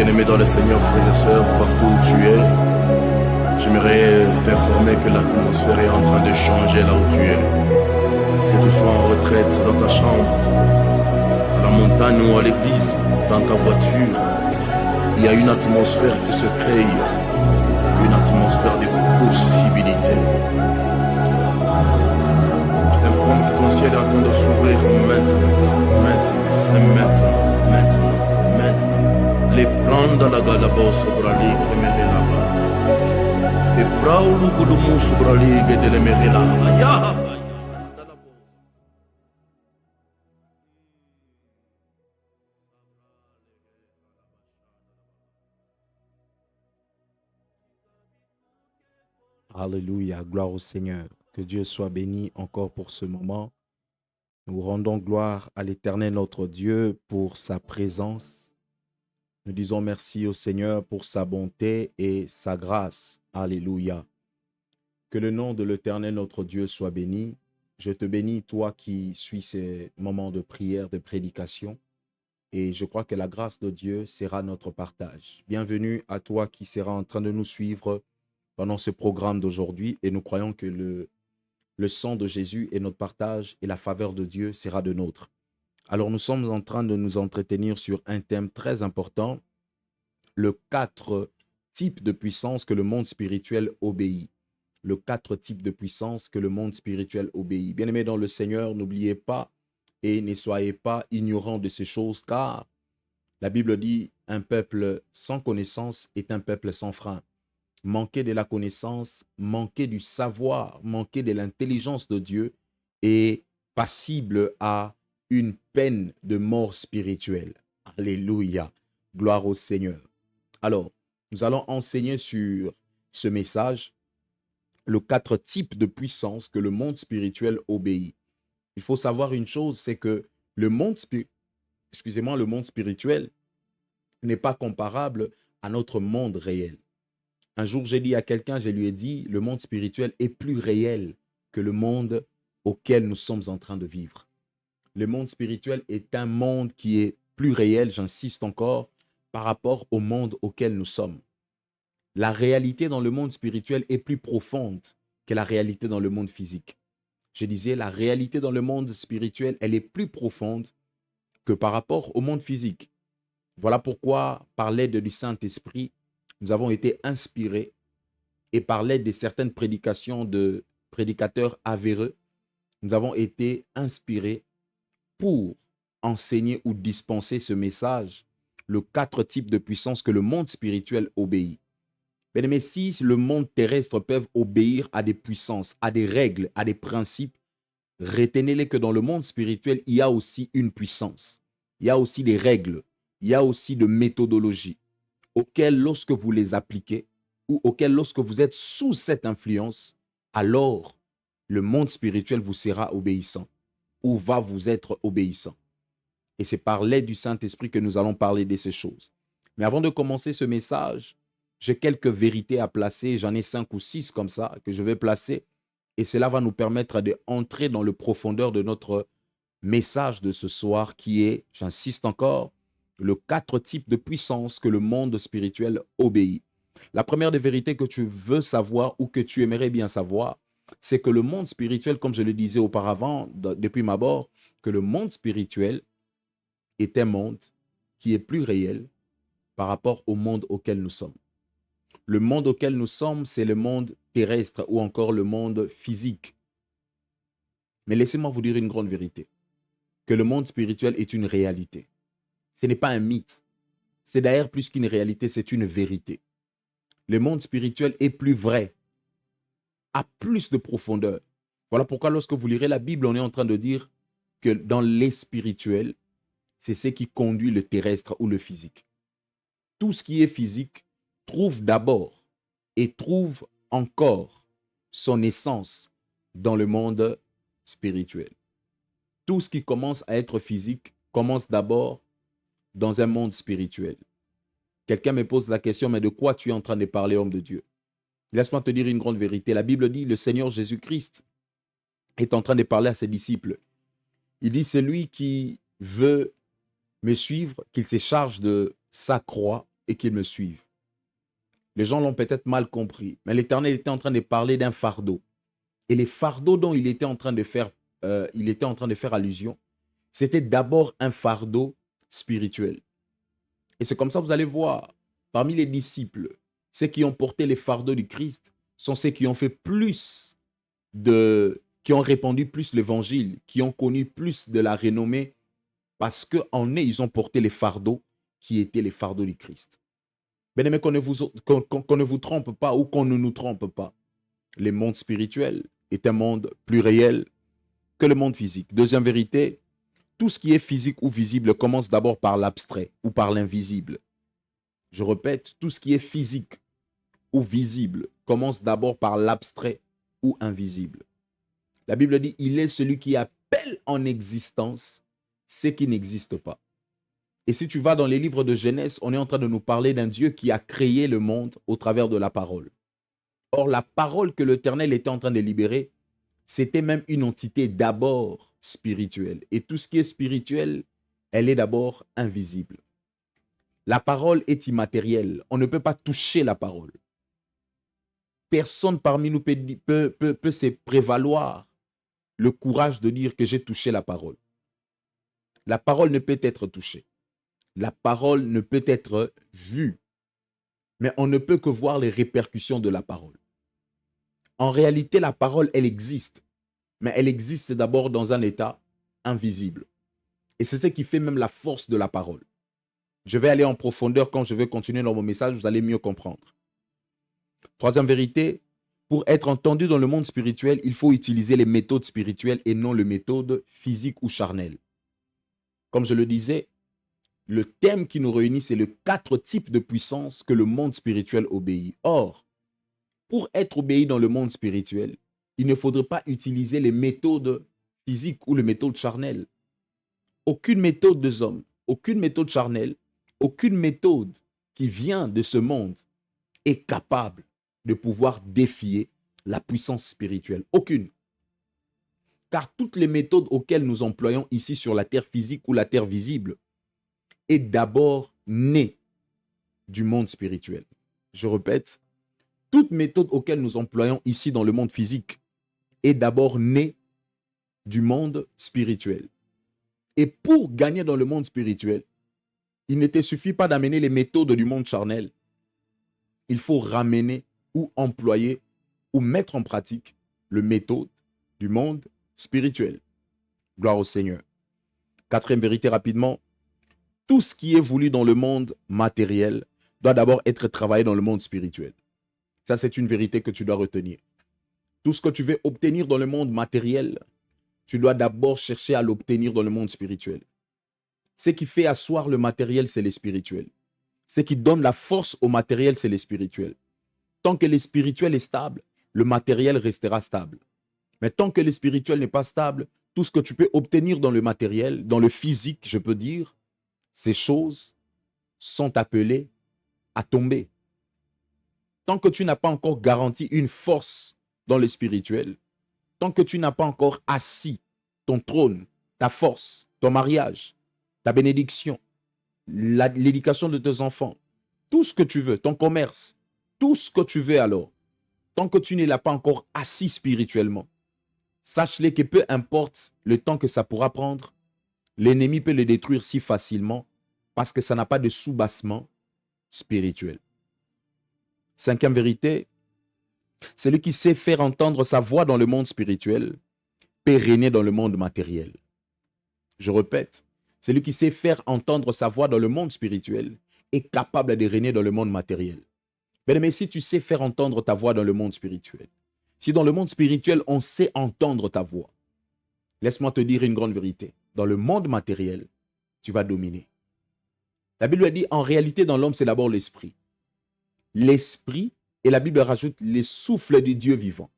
Bien-aimé dans le Seigneur, frères et sœurs, partout où tu es, j'aimerais t'informer que l'atmosphère est en train de changer là où tu es. Que tu sois en retraite dans ta chambre, à la montagne ou à l'église, dans ta voiture, il y a une atmosphère qui se crée, une atmosphère de possibilités. Je t'informe que ton ciel est en train de s'ouvrir maintenant, c'est maintenant. Les plans de la galabo sobrali que me relava. Et praulu kulumu sobrali que de me relava. Alléluia, gloire au Seigneur. Que Dieu soit béni encore pour ce moment. Nous rendons gloire à l'Éternel notre Dieu pour sa présence. Nous disons merci au Seigneur pour sa bonté et sa grâce. Alléluia. Que le nom de l'Éternel notre Dieu soit béni. Je te bénis, toi qui suis ces moments de prière, de prédication. Et je crois que la grâce de Dieu sera notre partage. Bienvenue à toi qui sera en train de nous suivre pendant ce programme d'aujourd'hui. Et nous croyons que le sang de Jésus et notre partage et la faveur de Dieu sera de nôtre. Alors nous sommes en train de nous entretenir sur un thème très important, le 4 types de puissance que le monde spirituel obéit. Le 4 types de puissance que le monde spirituel obéit. Bien-aimés dans le Seigneur, n'oubliez pas et ne soyez pas ignorants de ces choses, car la Bible dit un peuple sans connaissance est un peuple sans frein. Manquer de la connaissance, manquer du savoir, manquer de l'intelligence de Dieu est passible à une peine de mort spirituelle. Alléluia. Gloire au Seigneur. Alors, nous allons enseigner sur ce message, le 4 types de puissance que le monde spirituel obéit. Il faut savoir une chose, c'est que le monde spirituel n'est pas comparable à notre monde réel. Un jour, j'ai dit à quelqu'un, je lui ai dit, le monde spirituel est plus réel que le monde auquel nous sommes en train de vivre. Le monde spirituel est un monde qui est plus réel, j'insiste encore, par rapport au monde auquel nous sommes. La réalité dans le monde spirituel est plus profonde que la réalité dans le monde physique. Je disais, la réalité dans le monde spirituel, elle est plus profonde que par rapport au monde physique. Voilà pourquoi, par l'aide du Saint-Esprit, nous avons été inspirés et par l'aide de certaines prédications de prédicateurs avéreux, nous avons été inspirés pour enseigner ou dispenser ce message, le 4 types de puissance que le monde spirituel obéit. Mais si le monde terrestre peut obéir à des puissances, à des règles, à des principes, retenez-les que dans le monde spirituel, il y a aussi une puissance. Il y a aussi des règles, il y a aussi de méthodologies auxquelles lorsque vous les appliquez ou auxquelles lorsque vous êtes sous cette influence, alors le monde spirituel vous sera obéissant ou va vous être obéissant. Et c'est par l'aide du Saint-Esprit que nous allons parler de ces choses. Mais avant de commencer ce message, j'ai quelques vérités à placer. J'en ai 5 ou 6 comme ça que je vais placer. Et cela va nous permettre d'entrer dans le profondeur de notre message de ce soir qui est, j'insiste encore, le 4 types de puissance que le monde spirituel obéit. La première des vérités que tu veux savoir ou que tu aimerais bien savoir, c'est que le monde spirituel, comme je le disais auparavant, depuis ma bord, que le monde spirituel est un monde qui est plus réel par rapport au monde auquel nous sommes. Le monde auquel nous sommes, c'est le monde terrestre ou encore le monde physique. Mais laissez-moi vous dire une grande vérité, que le monde spirituel est une réalité. Ce n'est pas un mythe. C'est d'ailleurs plus qu'une réalité, c'est une vérité. Le monde spirituel est plus vrai, a plus de profondeur. Voilà pourquoi lorsque vous lirez la Bible, on est en train de dire que dans les spirituels, c'est ce qui conduit le terrestre ou le physique. Tout ce qui est physique trouve d'abord et trouve encore son essence dans le monde spirituel. Tout ce qui commence à être physique commence d'abord dans un monde spirituel. Quelqu'un me pose la question, mais de quoi tu es en train de parler, homme de Dieu? Laisse-moi te dire une grande vérité. La Bible dit, le Seigneur Jésus-Christ est en train de parler à ses disciples. Il dit, celui qui veut me suivre, qu'il se charge de sa croix et qu'ils me suivent. Les gens l'ont peut-être mal compris, mais l'Éternel était en train de parler d'un fardeau. Et les fardeaux dont il était en train de faire allusion, c'était d'abord un fardeau spirituel. Et c'est comme ça que vous allez voir, parmi les disciples, ceux qui ont porté les fardeaux du Christ sont ceux qui ont fait qui ont répandu plus l'évangile, qui ont connu plus de la renommée, parce qu'en eux, ils ont porté les fardeaux qui étaient les fardeaux du Christ. Bien-aimés, qu'on ne vous trompe pas ou qu'on ne nous trompe pas. Le monde spirituel est un monde plus réel que le monde physique. Deuxième vérité, tout ce qui est physique ou visible commence d'abord par l'abstrait ou par l'invisible. Je répète, tout ce qui est physique ou visible commence d'abord par l'abstrait ou invisible. La Bible dit, il est celui qui appelle en existence ce qui n'existe pas. Et si tu vas dans les livres de Genèse, on est en train de nous parler d'un Dieu qui a créé le monde au travers de la parole. Or, la parole que l'Éternel était en train de libérer, c'était même une entité d'abord spirituelle. Et tout ce qui est spirituel, elle est d'abord invisible. La parole est immatérielle. On ne peut pas toucher la parole. Personne parmi nous peut se prévaloir le courage de dire que j'ai touché la parole. La parole ne peut être touchée. La parole ne peut être vue. Mais on ne peut que voir les répercussions de la parole. En réalité, la parole, elle existe. Mais elle existe d'abord dans un état invisible. Et c'est ce qui fait même la force de la parole. Je vais aller en profondeur quand je vais continuer dans mon message, vous allez mieux comprendre. Troisième vérité, pour être entendu dans le monde spirituel, il faut utiliser les méthodes spirituelles et non les méthodes physiques ou charnelles. Comme je le disais, le thème qui nous réunit, c'est les 4 types de puissance que le monde spirituel obéit. Or, pour être obéi dans le monde spirituel, il ne faudrait pas utiliser les méthodes physiques ou les méthodes charnelles. Aucune méthode des hommes, aucune méthode charnelle, aucune méthode qui vient de ce monde est capable de pouvoir défier la puissance spirituelle. Aucune. Car toutes les méthodes auxquelles nous employons ici sur la terre physique ou la terre visible est d'abord née du monde spirituel. Je répète, toute méthode auxquelles nous employons ici dans le monde physique est d'abord née du monde spirituel. Et pour gagner dans le monde spirituel, il ne te suffit pas d'amener les méthodes du monde charnel. Il faut ramener ou employer ou mettre en pratique le méthode du monde spirituel. Gloire au Seigneur. Quatrième vérité rapidement. Tout ce qui est voulu dans le monde matériel doit d'abord être travaillé dans le monde spirituel. Ça, c'est une vérité que tu dois retenir. Tout ce que tu veux obtenir dans le monde matériel, tu dois d'abord chercher à l'obtenir dans le monde spirituel. Ce qui fait asseoir le matériel, c'est le spirituel. Ce qui donne la force au matériel, c'est le spirituel. Tant que le spirituel est stable, le matériel restera stable. Mais tant que le spirituel n'est pas stable, tout ce que tu peux obtenir dans le matériel, dans le physique, je peux dire, ces choses sont appelées à tomber. Tant que tu n'as pas encore garanti une force dans le spirituel, tant que tu n'as pas encore assis ton trône, ta force, ton mariage, ta bénédiction, l'éducation de tes enfants, tout ce que tu veux, ton commerce, tout ce que tu veux alors, tant que tu ne l'as pas encore assis spirituellement, sache-le que peu importe le temps que ça pourra prendre, l'ennemi peut le détruire si facilement parce que ça n'a pas de soubassement spirituel. Cinquième vérité, celui qui sait faire entendre sa voix dans le monde spirituel peut régner dans le monde matériel. Je répète, celui qui sait faire entendre sa voix dans le monde spirituel est capable de régner dans le monde matériel. Mais si tu sais faire entendre ta voix dans le monde spirituel, si dans le monde spirituel on sait entendre ta voix, laisse-moi te dire une grande vérité. Dans le monde matériel, tu vas dominer. La Bible dit, en réalité, dans l'homme, c'est d'abord l'esprit. L'esprit, et la Bible rajoute, les souffles du Dieu vivant.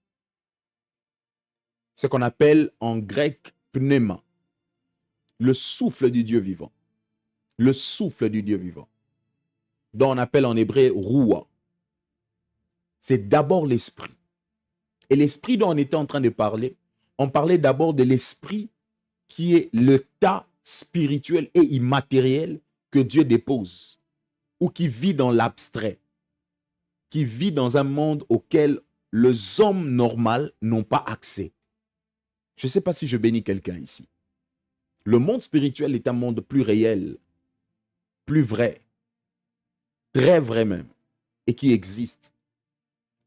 Ce qu'on appelle en grec pneuma. Le souffle du Dieu vivant. Le souffle du Dieu vivant. Dont on appelle en hébreu roua. C'est d'abord l'esprit. Et l'esprit dont on était en train de parler, on parlait d'abord de l'esprit qui est l'état spirituel et immatériel que Dieu dépose ou qui vit dans l'abstrait, qui vit dans un monde auquel les hommes normaux n'ont pas accès. Je ne sais pas si je bénis quelqu'un ici. Le monde spirituel est un monde plus réel, plus vrai, très vrai même, et qui existe.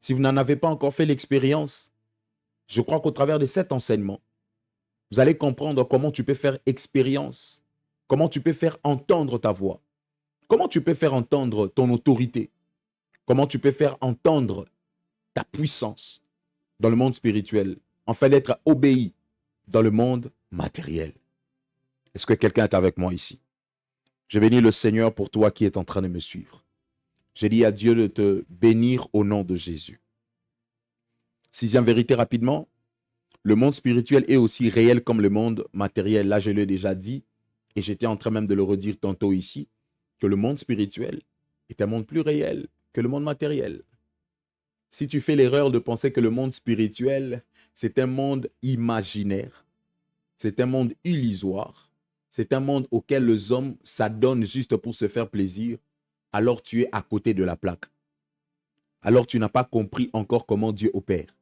Si vous n'en avez pas encore fait l'expérience, je crois qu'au travers de cet enseignement, vous allez comprendre comment tu peux faire expérience, comment tu peux faire entendre ta voix, comment tu peux faire entendre ton autorité, comment tu peux faire entendre ta puissance dans le monde spirituel, afin d'être obéi dans le monde matériel. Est-ce que quelqu'un est avec moi ici? Je bénis le Seigneur pour toi qui es en train de me suivre. Je dis à Dieu de te bénir au nom de Jésus. Sixième vérité rapidement, le monde spirituel est aussi réel comme le monde matériel. Là, je l'ai déjà dit, et j'étais en train même de le redire tantôt ici, que le monde spirituel est un monde plus réel que le monde matériel. Si tu fais l'erreur de penser que le monde spirituel, c'est un monde imaginaire, c'est un monde illusoire, c'est un monde auquel les hommes s'adonnent juste pour se faire plaisir, alors tu es à côté de la plaque. Alors tu n'as pas compris encore comment Dieu opère.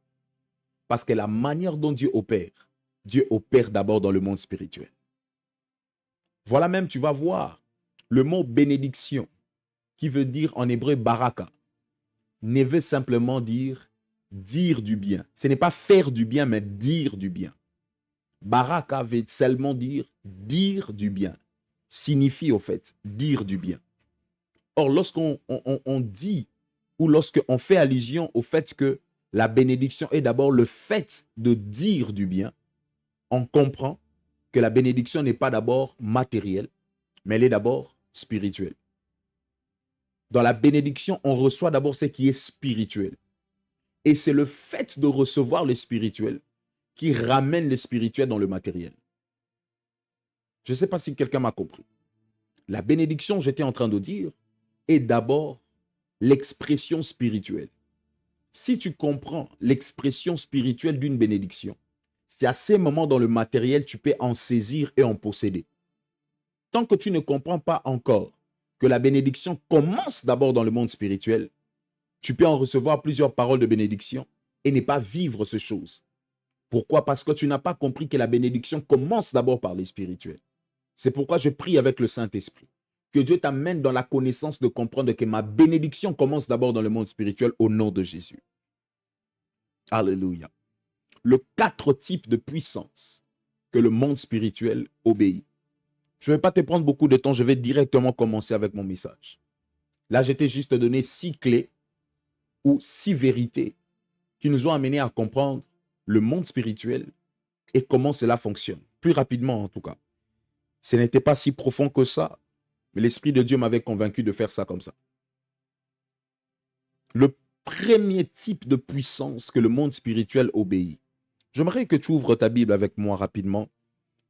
Parce que la manière dont Dieu opère d'abord dans le monde spirituel. Voilà même, tu vas voir, le mot bénédiction, qui veut dire en hébreu baraka, ne veut simplement dire du bien. Ce n'est pas faire du bien, mais dire du bien. Baraka veut seulement dire du bien. Signifie au fait dire du bien. Or, lorsqu'on dit ou lorsqu'on fait allusion au fait que la bénédiction est d'abord le fait de dire du bien, on comprend que la bénédiction n'est pas d'abord matérielle, mais elle est d'abord spirituelle. Dans la bénédiction, on reçoit d'abord ce qui est spirituel. Et c'est le fait de recevoir le spirituel qui ramène le spirituel dans le matériel. Je ne sais pas si quelqu'un m'a compris. La bénédiction, j'étais en train de dire, est d'abord l'expression spirituelle. Si tu comprends l'expression spirituelle d'une bénédiction, c'est à ces moments dans le matériel, tu peux en saisir et en posséder. Tant que tu ne comprends pas encore que la bénédiction commence d'abord dans le monde spirituel, tu peux en recevoir plusieurs paroles de bénédiction et ne pas vivre ces choses. Pourquoi? Parce que tu n'as pas compris que la bénédiction commence d'abord par les spirituels. C'est pourquoi je prie avec le Saint-Esprit. Que Dieu t'amène dans la connaissance de comprendre que ma bénédiction commence d'abord dans le monde spirituel au nom de Jésus. Alléluia. Le 4 types de puissance que le monde spirituel obéit. Je ne vais pas te prendre beaucoup de temps, je vais directement commencer avec mon message. Là, je t'ai juste donné 6 clés ou 6 vérités qui nous ont amenés à comprendre le monde spirituel et comment cela fonctionne. Plus rapidement en tout cas. Ce n'était pas si profond que ça, mais l'Esprit de Dieu m'avait convaincu de faire ça comme ça. Le premier type de puissance que le monde spirituel obéit. J'aimerais que tu ouvres ta Bible avec moi rapidement.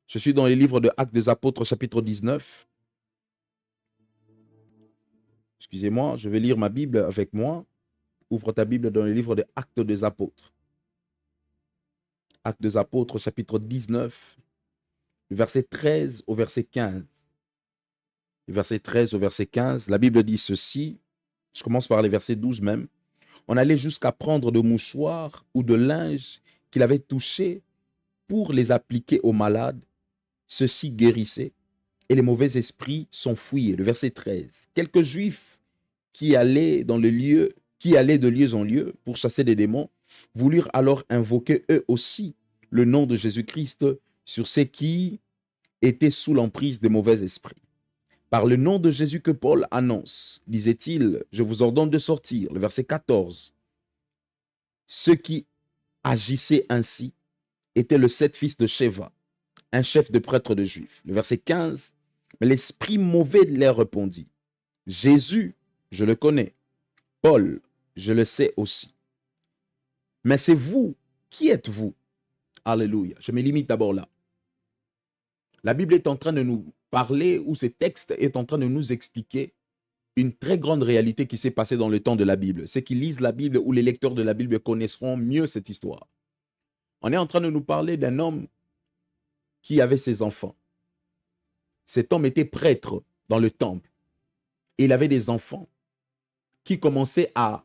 Je suis dans les livres de Actes des Apôtres, chapitre 19. Excusez-moi, je vais lire ma Bible avec moi. Ouvre ta Bible dans les livres de Actes des Apôtres. Actes des Apôtres, chapitre 19, verset 13 au verset 15. Verset 13 au verset 15, la Bible dit ceci. Je commence par les versets 12 même. On allait jusqu'à prendre de mouchoirs ou de linge qu'il avait touchés pour les appliquer aux malades. Ceux-ci guérissaient et les mauvais esprits s'enfuyaient. Le verset 13. Quelques Juifs qui allaient de lieu en lieu pour chasser des démons voulurent alors invoquer eux aussi le nom de Jésus-Christ sur ceux qui étaient sous l'emprise des mauvais esprits. Par le nom de Jésus que Paul annonce, disait-il, je vous ordonne de sortir. Le verset 14. Ceux qui agissaient ainsi étaient le 7 fils de Sheva, un chef de prêtres de Juifs. Le verset 15. Mais l'esprit mauvais leur répondit, Jésus, je le connais. Paul, je le sais aussi. Mais c'est vous, qui êtes-vous? Alléluia. Je me limite d'abord là. La Bible est en train de nous parler, ou ce texte est en train de nous expliquer une très grande réalité qui s'est passée dans le temps de la Bible. Ceux qui lisent la Bible ou les lecteurs de la Bible connaîtront mieux cette histoire. On est en train de nous parler d'un homme qui avait ses enfants. Cet homme était prêtre dans le temple. Et il avait des enfants qui commençaient à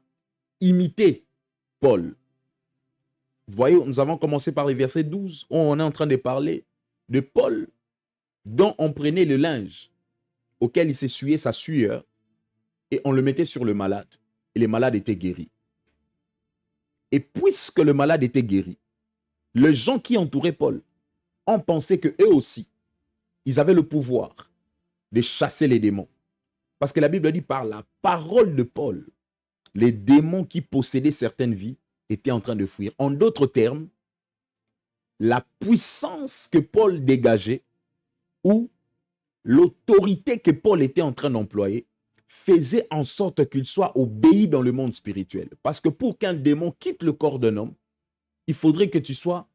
imiter Paul. Vous voyez, nous avons commencé par le verset 12, où on est en train de parler de Paul, dont on prenait le linge auquel il s'essuyait sa sueur et on le mettait sur le malade. Et le malade était guéri. Et puisque le malade était guéri, les gens qui entouraient Paul ont pensé qu'eux aussi, ils avaient le pouvoir de chasser les démons. Parce que la Bible dit par la parole de Paul, les démons qui possédaient certaines vies étaient en train de fuir. En d'autres termes, la puissance que Paul dégageait ou l'autorité que Paul était en train d'employer faisait en sorte qu'il soit obéi dans le monde spirituel. Parce que pour qu'un démon quitte le corps d'un homme, il faudrait que tu sois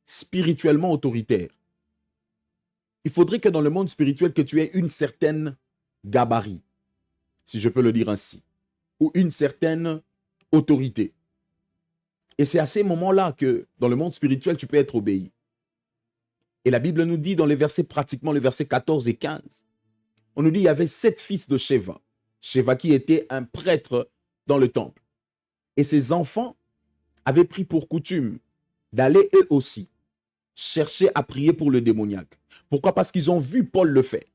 spirituellement autoritaire. Il faudrait que dans le monde spirituel, que tu aies une certaine gabarit, si je peux le dire ainsi, ou une certaine autorité. Et c'est à ces moments-là que dans le monde spirituel, tu peux être obéi. Et la Bible nous dit dans les versets, pratiquement les versets 14 et 15, on nous dit il y avait 7 fils de Sheva. Sheva qui était un prêtre dans le temple. Et ses enfants avaient pris pour coutume d'aller eux aussi chercher à prier pour le démoniaque. Pourquoi? Parce qu'ils ont vu Paul le faire.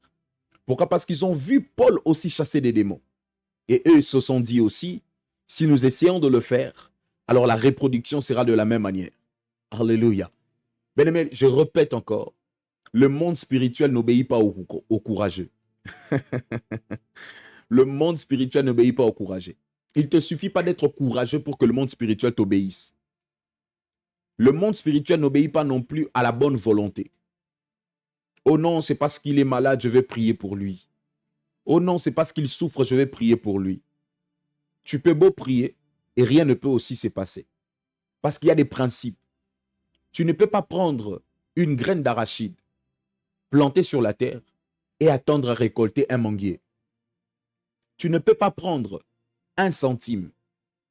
Pourquoi? Parce qu'ils ont vu Paul aussi chasser des démons. Et eux se sont dit aussi, si nous essayons de le faire, alors la reproduction sera de la même manière. Alléluia. Bien-aimé, je répète encore, le monde spirituel n'obéit pas aux courageux. Le monde spirituel n'obéit pas aux courageux. Il ne te suffit pas d'être courageux pour que le monde spirituel t'obéisse. Le monde spirituel n'obéit pas non plus à la bonne volonté. Oh non, c'est parce qu'il est malade, je vais prier pour lui. Oh non, c'est parce qu'il souffre, je vais prier pour lui. Tu peux beau prier et rien ne peut aussi se passer. Parce qu'il y a des principes. Tu ne peux pas prendre une graine d'arachide, planter sur la terre et attendre à récolter un manguier. Tu ne peux pas prendre 1 centime,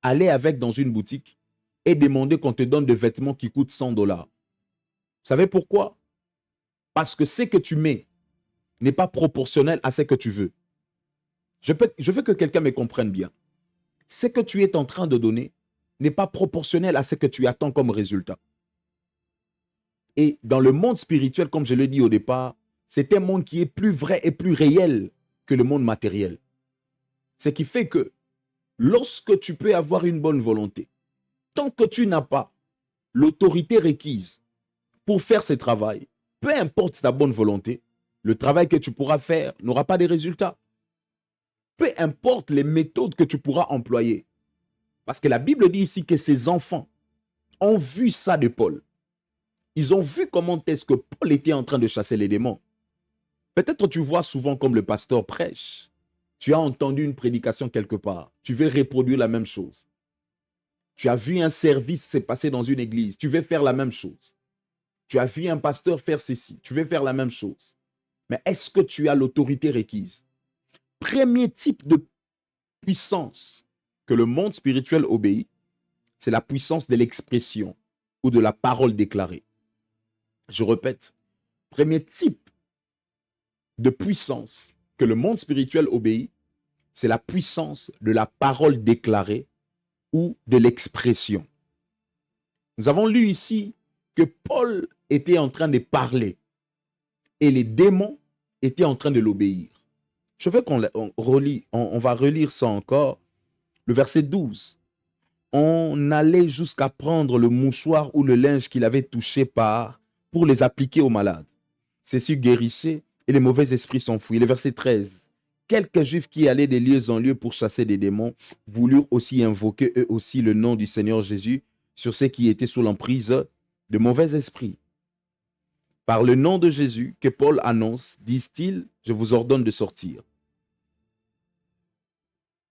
aller avec dans une boutique et demander qu'on te donne des vêtements qui coûtent $100. Vous savez pourquoi? Parce que ce que tu mets n'est pas proportionnel à ce que tu veux. Je veux que quelqu'un me comprenne bien. Ce que tu es en train de donner n'est pas proportionnel à ce que tu attends comme résultat. Et dans le monde spirituel, comme je l'ai dit au départ, c'est un monde qui est plus vrai et plus réel que le monde matériel. Ce qui fait que lorsque tu peux avoir une bonne volonté, tant que tu n'as pas l'autorité requise pour faire ce travail, peu importe ta bonne volonté, le travail que tu pourras faire n'aura pas de résultats. Peu importe les méthodes que tu pourras employer. Parce que la Bible dit ici que ces enfants ont vu ça de Paul. Ils ont vu comment est-ce que Paul était en train de chasser les démons. Peut-être tu vois souvent comme le pasteur prêche. Tu as entendu une prédication quelque part. Tu veux reproduire la même chose. Tu as vu un service se passer dans une église. Tu veux faire la même chose. Tu as vu un pasteur faire ceci. Tu veux faire la même chose. Mais est-ce que tu as l'autorité requise? Premier type de puissance que le monde spirituel obéit, c'est la puissance de l'expression ou de la parole déclarée. Je répète, premier type de puissance que le monde spirituel obéit, c'est la puissance de la parole déclarée ou de l'expression. Nous avons lu ici que Paul était en train de parler et les démons étaient en train de l'obéir. Je veux qu'on on va relire ça encore. Le verset 12. On allait jusqu'à prendre le mouchoir ou le linge qu'il avait touché pour les appliquer aux malades. Ceux-ci guérissaient et les mauvais esprits s'enfuyaient. Le verset 13. Quelques juifs qui allaient de lieu en lieu pour chasser des démons voulurent aussi invoquer eux aussi le nom du Seigneur Jésus sur ceux qui étaient sous l'emprise de mauvais esprits. Par le nom de Jésus que Paul annonce, disent-ils, je vous ordonne de sortir.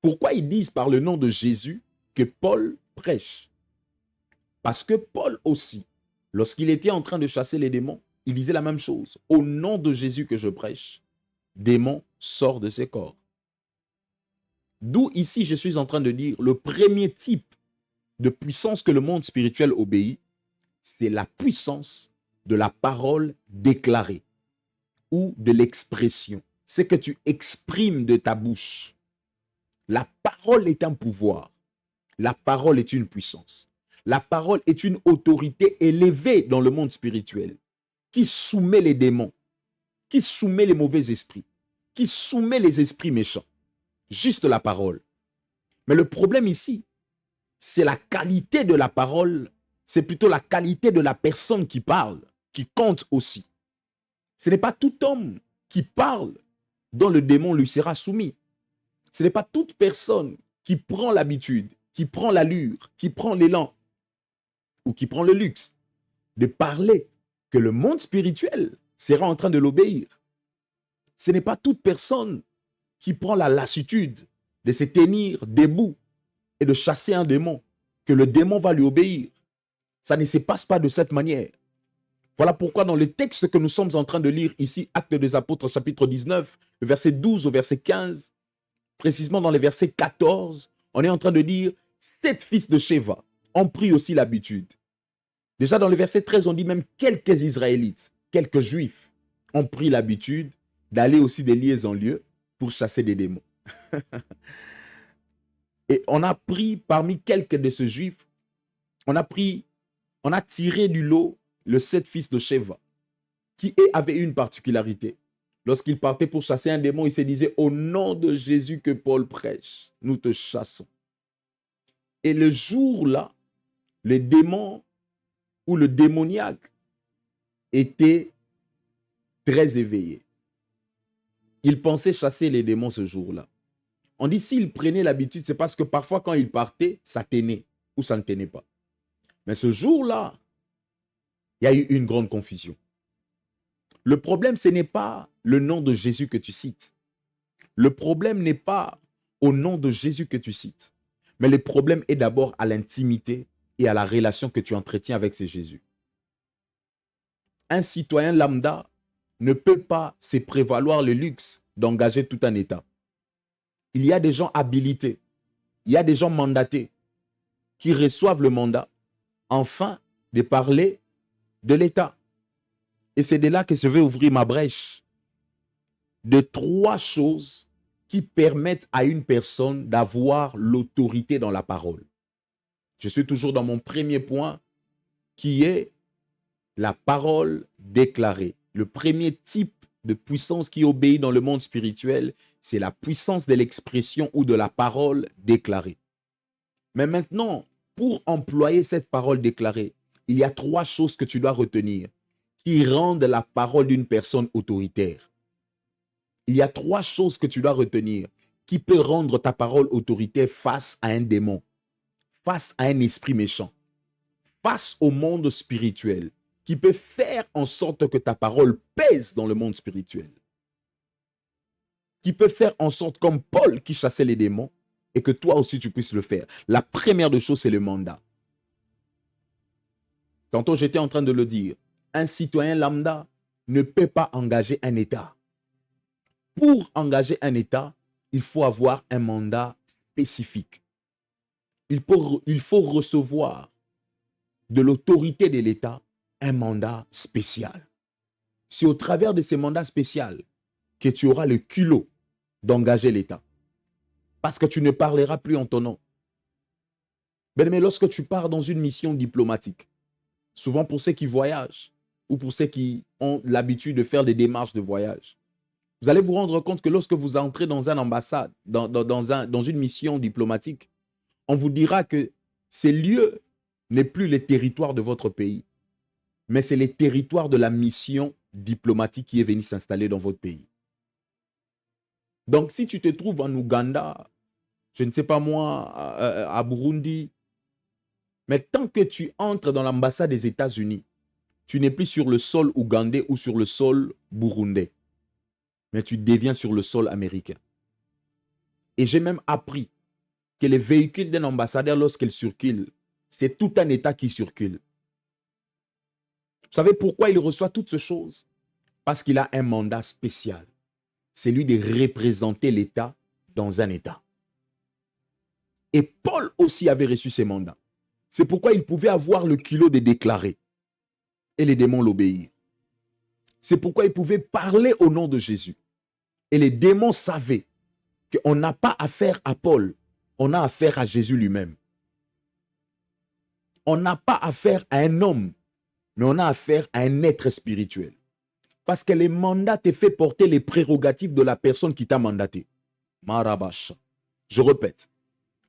Pourquoi ils disent par le nom de Jésus que Paul prêche? Parce que Paul aussi, lorsqu'il était en train de chasser les démons, il disait la même chose. Au nom de Jésus que je prêche, démon sort de ses corps. D'où ici je suis en train de dire le premier type de puissance que le monde spirituel obéit, c'est la puissance de la parole déclarée ou de l'expression. C'est que tu exprimes de ta bouche. La parole est un pouvoir. La parole est une puissance. La parole est une autorité élevée dans le monde spirituel qui soumet les démons, qui soumet les mauvais esprits, qui soumet les esprits méchants. Juste la parole. Mais le problème ici, c'est la qualité de la parole, c'est plutôt la qualité de la personne qui parle, qui compte aussi. Ce n'est pas tout homme qui parle dont le démon lui sera soumis. Ce n'est pas toute personne qui prend l'habitude, qui prend l'allure, qui prend l'élan ou qui prend le luxe de parler que le monde spirituel sera en train de l'obéir. Ce n'est pas toute personne qui prend la lassitude de se tenir debout et de chasser un démon, que le démon va lui obéir. Ça ne se passe pas de cette manière. Voilà pourquoi dans le texte que nous sommes en train de lire ici, Actes des Apôtres, chapitre 19, le verset 12 au verset 15, précisément dans les versets 14, on est en train de dire, 7 fils de Sheva ont pris aussi l'habitude. Déjà dans le verset 13, on dit même quelques Israélites, quelques Juifs ont pris l'habitude d'aller aussi de lieu en lieu pour chasser des démons. Et on a pris parmi quelques de ces Juifs, on a tiré du lot le 7 fils de Sheva, qui avait une particularité. Lorsqu'il partait pour chasser un démon, il se disait, au nom de Jésus que Paul prêche, nous te chassons. Et le jour-là, le démon ou le démoniaque était très éveillé. Il pensait chasser les démons ce jour-là. On dit s'il prenait l'habitude, c'est parce que parfois quand il partait, ça tenait ou ça ne tenait pas. Mais ce jour-là, il y a eu une grande confusion. Le problème, ce n'est pas le nom de Jésus que tu cites. Le problème n'est pas au nom de Jésus que tu cites. Mais le problème est d'abord à l'intimité et à la relation que tu entretiens avec ce Jésus. Un citoyen lambda ne peut pas se prévaloir le luxe d'engager tout un État. Il y a des gens habilités, il y a des gens mandatés qui reçoivent le mandat afin de parler de l'État. Et c'est de là que je vais ouvrir ma brèche de 3 choses qui permettent à une personne d'avoir l'autorité dans la parole. Je suis toujours dans mon premier point qui est la parole déclarée. Le premier type de puissance qui obéit dans le monde spirituel, c'est la puissance de l'expression ou de la parole déclarée. Mais maintenant, pour employer cette parole déclarée, il y a 3 choses que tu dois retenir qui rendent la parole d'une personne autoritaire. Il y a 3 choses que tu dois retenir qui peuvent rendre ta parole autoritaire face à un démon, face à un esprit méchant, face au monde spirituel, qui peut faire en sorte que ta parole pèse dans le monde spirituel, qui peut faire en sorte, comme Paul qui chassait les démons, et que toi aussi tu puisses le faire. La première des choses, c'est le mandat. Tantôt, j'étais en train de le dire. Un citoyen lambda ne peut pas engager un État. Pour engager un État, il faut avoir un mandat spécifique. Il faut recevoir de l'autorité de l'État un mandat spécial. C'est au travers de ces mandats spéciaux que tu auras le culot d'engager l'État. Parce que tu ne parleras plus en ton nom. Mais lorsque tu pars dans une mission diplomatique, souvent pour ceux qui voyagent ou pour ceux qui ont l'habitude de faire des démarches de voyage, vous allez vous rendre compte que lorsque vous entrez dans une ambassade, dans une mission diplomatique, on vous dira que ces lieux n'est plus les territoires de votre pays, mais c'est les territoires de la mission diplomatique qui est venue s'installer dans votre pays. Donc, si tu te trouves en Ouganda, je ne sais pas moi, à Burundi, mais tant que tu entres dans l'ambassade des États-Unis, tu n'es plus sur le sol ougandais ou sur le sol burundais, mais tu deviens sur le sol américain. Et j'ai même appris que les véhicules d'un ambassadeur, lorsqu'ils circulent, c'est tout un État qui circule. Vous savez pourquoi il reçoit toutes ces choses? Parce qu'il a un mandat spécial. C'est lui de représenter l'État dans un État. Et Paul aussi avait reçu ces mandats. C'est pourquoi il pouvait avoir le culot de déclarer. Et les démons l'obéirent. C'est pourquoi il pouvait parler au nom de Jésus. Et les démons savaient qu'on n'a pas affaire à Paul, on a affaire à Jésus lui-même. On n'a pas affaire à un homme, mais on a affaire à un être spirituel. Parce que les mandats te fait porter les prérogatives de la personne qui t'a mandaté. Marabash. Je répète,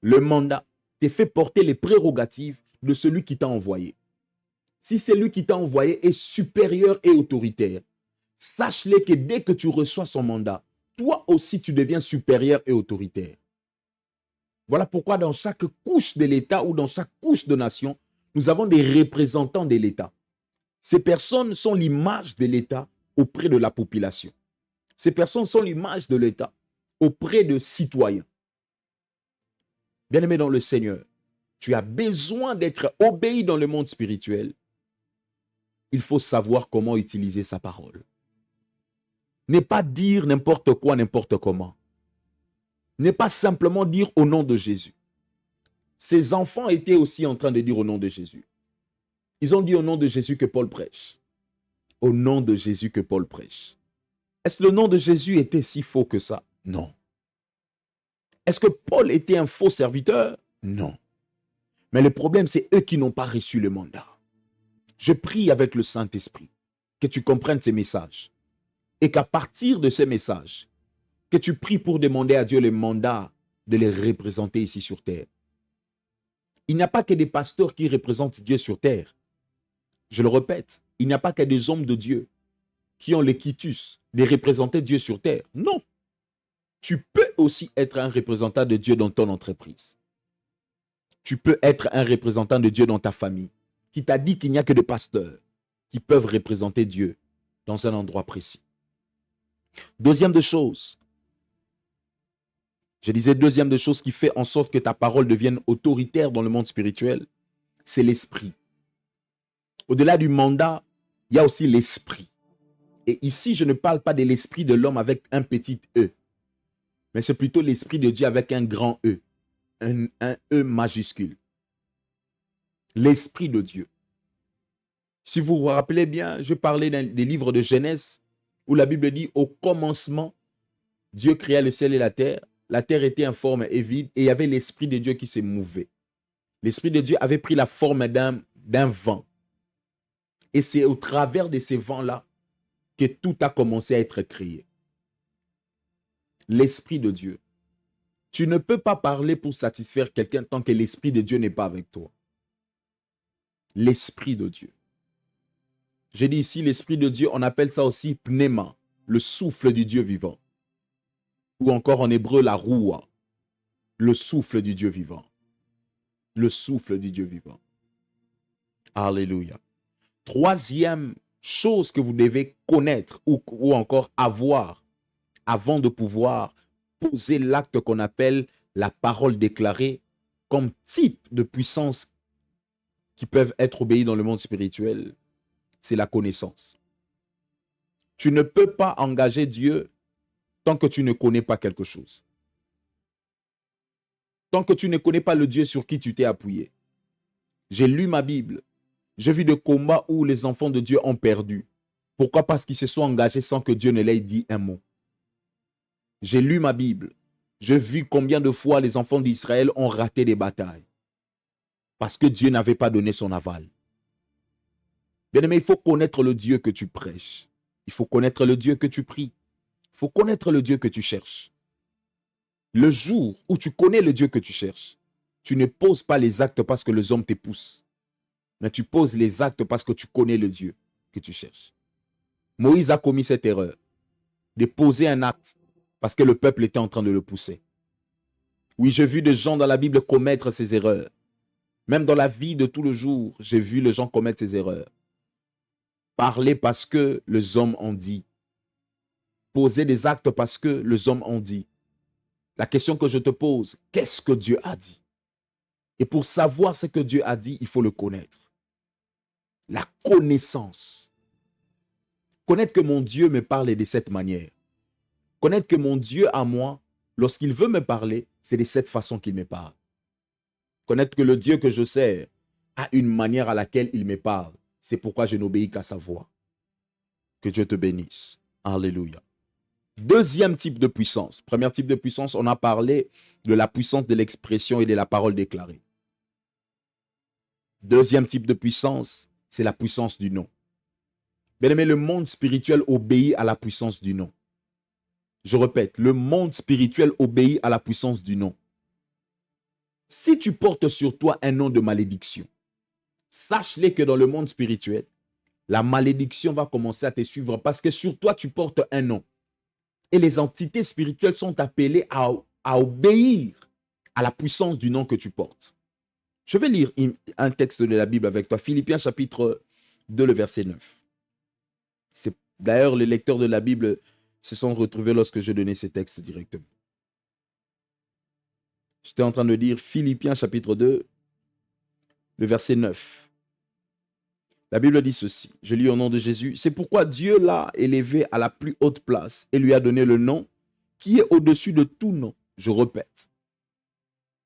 le mandat te fait porter les prérogatives de celui qui t'a envoyé. Si celui qui t'a envoyé est supérieur et autoritaire, sache-le que dès que tu reçois son mandat, toi aussi tu deviens supérieur et autoritaire. Voilà pourquoi dans chaque couche de l'État ou dans chaque couche de nation, nous avons des représentants de l'État. Ces personnes sont l'image de l'État auprès de la population. Ces personnes sont l'image de l'État auprès de citoyens. Bien-aimé dans le Seigneur, tu as besoin d'être obéi dans le monde spirituel. Il faut savoir comment utiliser sa parole. Ne pas dire n'importe quoi, n'importe comment. Ne pas simplement dire au nom de Jésus. Ces enfants étaient aussi en train de dire au nom de Jésus. Ils ont dit au nom de Jésus que Paul prêche. Au nom de Jésus que Paul prêche. Est-ce que le nom de Jésus était si faux que ça? Non. Est-ce que Paul était un faux serviteur? Non. Mais le problème, c'est eux qui n'ont pas reçu le mandat. Je prie avec le Saint-Esprit que tu comprennes ces messages et qu'à partir de ces messages, que tu pries pour demander à Dieu le mandat de les représenter ici sur terre. Il n'y a pas que des pasteurs qui représentent Dieu sur terre. Je le répète, il n'y a pas que des hommes de Dieu qui ont le quitus de représenter Dieu sur terre. Non. Tu peux aussi être un représentant de Dieu dans ton entreprise. Tu peux être un représentant de Dieu dans ta famille. Qui t'a dit qu'il n'y a que des pasteurs qui peuvent représenter Dieu dans un endroit précis. Deuxième des choses, je disais deuxième des choses qui fait en sorte que ta parole devienne autoritaire dans le monde spirituel, c'est l'esprit. Au-delà du mandat, il y a aussi l'esprit. Et ici, je ne parle pas de l'esprit de l'homme avec un petit E, mais c'est plutôt l'esprit de Dieu avec un grand E, un E majuscule. L'esprit de Dieu. Si vous vous rappelez bien, je parlais des livres de Genèse où la Bible dit au commencement, Dieu créa le ciel et la terre. La terre était informe et vide et il y avait l'esprit de Dieu qui s'est mouvé. L'esprit de Dieu avait pris la forme d'un vent. Et c'est au travers de ces vents-là que tout a commencé à être créé. L'esprit de Dieu. Tu ne peux pas parler pour satisfaire quelqu'un tant que l'esprit de Dieu n'est pas avec toi. L'esprit de Dieu. J'ai dit ici l'esprit de Dieu, on appelle ça aussi pneuma, le souffle du Dieu vivant. Ou encore en hébreu la roua, le souffle du Dieu vivant. Le souffle du Dieu vivant. Alléluia. Troisième chose que vous devez connaître ou encore avoir avant de pouvoir poser l'acte qu'on appelle la parole déclarée comme type de puissance qui peuvent être obéis dans le monde spirituel, c'est la connaissance. Tu ne peux pas engager Dieu tant que tu ne connais pas quelque chose. Tant que tu ne connais pas le Dieu sur qui tu t'es appuyé. J'ai lu ma Bible. J'ai vu des combats où les enfants de Dieu ont perdu. Pourquoi? Parce qu'ils se sont engagés sans que Dieu ne leur ait dit un mot. J'ai lu ma Bible. J'ai vu combien de fois les enfants d'Israël ont raté des batailles. Parce que Dieu n'avait pas donné son aval. Bien-aimé, il faut connaître le Dieu que tu prêches. Il faut connaître le Dieu que tu pries. Il faut connaître le Dieu que tu cherches. Le jour où tu connais le Dieu que tu cherches, tu ne poses pas les actes parce que les hommes te poussent. Mais tu poses les actes parce que tu connais le Dieu que tu cherches. Moïse a commis cette erreur de poser un acte parce que le peuple était en train de le pousser. Oui, j'ai vu des gens dans la Bible commettre ces erreurs. Même dans la vie de tout le jour, j'ai vu les gens commettre ces erreurs. Parler parce que les hommes ont dit. Poser des actes parce que les hommes ont dit. La question que je te pose, qu'est-ce que Dieu a dit? Et pour savoir ce que Dieu a dit, il faut le connaître. La connaissance. Connaître que mon Dieu me parle de cette manière. Connaître que mon Dieu à moi, lorsqu'il veut me parler, c'est de cette façon qu'il me parle. Connaître que le Dieu que je sers a une manière à laquelle il me parle. C'est pourquoi je n'obéis qu'à sa voix. Que Dieu te bénisse. Alléluia. Deuxième type de puissance. Premier type de puissance, on a parlé de la puissance de l'expression et de la parole déclarée. Deuxième type de puissance, c'est la puissance du nom. Bien-aimé, le monde spirituel obéit à la puissance du nom. Je répète, le monde spirituel obéit à la puissance du nom. Si tu portes sur toi un nom de malédiction, sache-le que dans le monde spirituel, la malédiction va commencer à te suivre parce que sur toi, tu portes un nom. Et les entités spirituelles sont appelées à obéir à la puissance du nom que tu portes. Je vais lire un texte de la Bible avec toi. Philippiens chapitre 2, le verset 9. D'ailleurs, les lecteurs de la Bible se sont retrouvés lorsque je donnais ces textes directement. J'étais en train de dire Philippiens chapitre 2, le verset 9. La Bible dit ceci, je lis au nom de Jésus. C'est pourquoi Dieu l'a élevé à la plus haute place et lui a donné le nom qui est au-dessus de tout nom. Je répète.